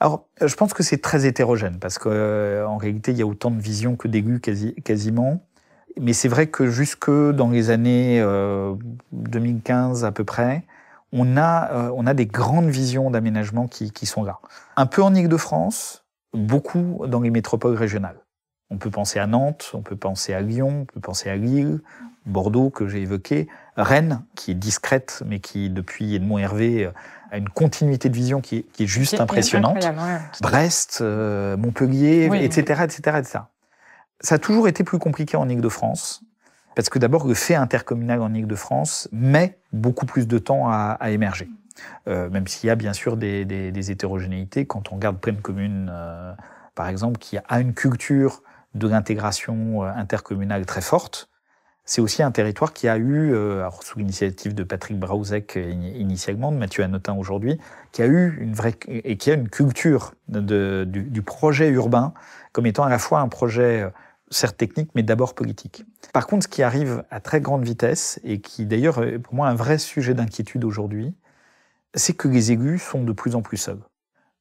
Alors, je pense que c'est très hétérogène, parce qu'en réalité, il y a autant de visions que d'élus quasiment. Mais c'est vrai que jusque dans les années 2015 à peu près, on a des grandes visions d'aménagement qui sont là. Un peu en Île-de-France, beaucoup dans les métropoles régionales. On peut penser à Nantes, on peut penser à Lyon, on peut penser à Lille, Bordeaux que j'ai évoqué, Rennes qui est discrète mais qui depuis Edmond Hervé a une continuité de vision qui est juste impressionnante. Ouais. Brest, Montpellier, oui, etc., etc. Ça a toujours été plus compliqué en Île-de-France parce que d'abord le fait intercommunal en Île-de-France met beaucoup plus de temps à émerger. Même s'il y a bien sûr des hétérogénéités, quand on regarde plein de communes, par exemple, qui a une culture de l'intégration intercommunale très forte, c'est aussi un territoire qui a eu, alors sous l'initiative de Patrick Braouzek initialement, de Mathieu Hanotin aujourd'hui, qui a eu qui a une culture du projet urbain comme étant à la fois un projet certes technique, mais d'abord politique. Par contre, ce qui arrive à très grande vitesse, et qui d'ailleurs est pour moi un vrai sujet d'inquiétude aujourd'hui, c'est que les élus sont de plus en plus seuls.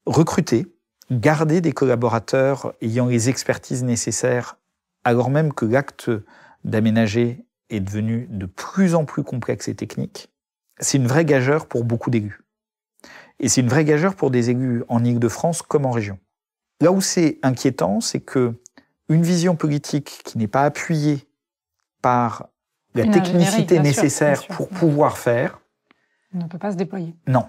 Recruter, garder des collaborateurs ayant les expertises nécessaires, alors même que l'acte d'aménager est devenu de plus en plus complexe et technique, c'est une vraie gageure pour beaucoup d'élus. Et c'est une vraie gageure pour des élus en Île-de-France comme en région. Là où c'est inquiétant, c'est que une vision politique qui n'est pas appuyée par la technicité nécessaire pour pouvoir faire... On ne peut pas se déployer. Non.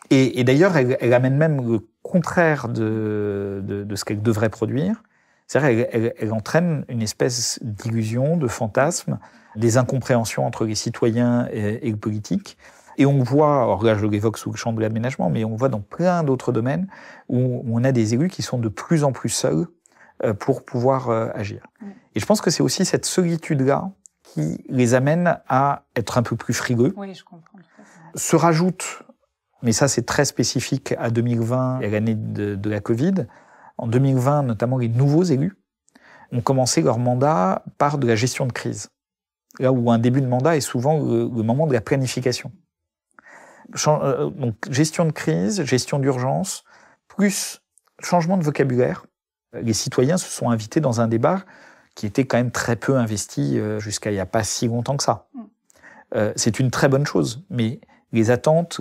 Et d'ailleurs, elle amène même le contraire de ce qu'elle devrait produire. C'est-à-dire qu'elle entraîne une espèce d'illusion, de fantasme, des incompréhensions entre les citoyens et le politique. Et on voit, alors là je l'évoque sous le champ de l'aménagement, mais on voit dans plein d'autres domaines où on a des élus qui sont de plus en plus seuls pour pouvoir agir. Et je pense que c'est aussi cette solitude-là qui les amène à être un peu plus frileux. Oui, je comprends. Se rajoute, mais ça c'est très spécifique à 2020 et à l'année de la Covid, en 2020 notamment les nouveaux élus ont commencé leur mandat par de la gestion de crise. Là où un début de mandat est souvent le moment de la planification. Donc gestion de crise, gestion d'urgence, plus changement de vocabulaire. Les citoyens se sont invités dans un débat qui était quand même très peu investi jusqu'à il n'y a pas si longtemps que ça. C'est une très bonne chose, mais les attentes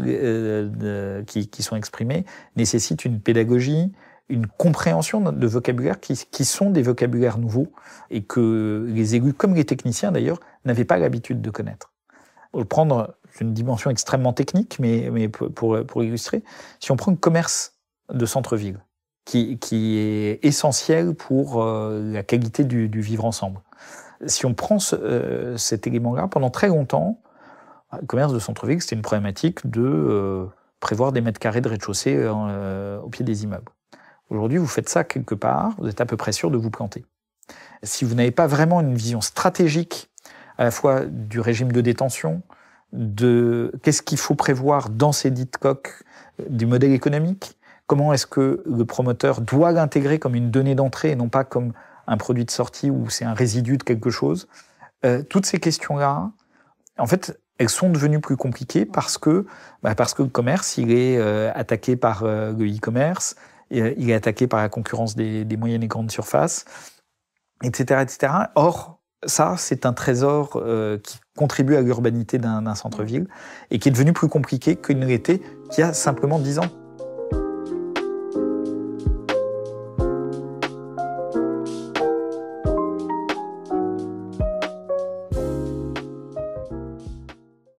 qui sont exprimées nécessitent une pédagogie, une compréhension de vocabulaire qui sont des vocabulaires nouveaux et que les élus, comme les techniciens d'ailleurs, n'avaient pas l'habitude de connaître. Pour prendre une dimension extrêmement technique, mais pour illustrer, si on prend le commerce de centre-ville, qui est essentiel pour la qualité du vivre ensemble. Si on prend cet élément-là, pendant très longtemps, le commerce de centre-ville, c'était une problématique de prévoir des mètres carrés de rez-de-chaussée au pied des immeubles. Aujourd'hui, vous faites ça quelque part, vous êtes à peu près sûr de vous planter. Si vous n'avez pas vraiment une vision stratégique, à la fois du régime de détention, de qu'est-ce qu'il faut prévoir dans ces dites coques, du modèle économique, comment est-ce que le promoteur doit l'intégrer comme une donnée d'entrée et non pas comme un produit de sortie où c'est un résidu de quelque chose. Toutes ces questions-là, en fait, elles sont devenues plus compliquées parce que le commerce, il est attaqué par le e-commerce, il est attaqué par la concurrence des moyennes et grandes surfaces, etc., etc. Or, ça, c'est un trésor qui contribue à l'urbanité d'un centre-ville et qui est devenu plus compliqué qu'il ne l'était il y a simplement 10 ans.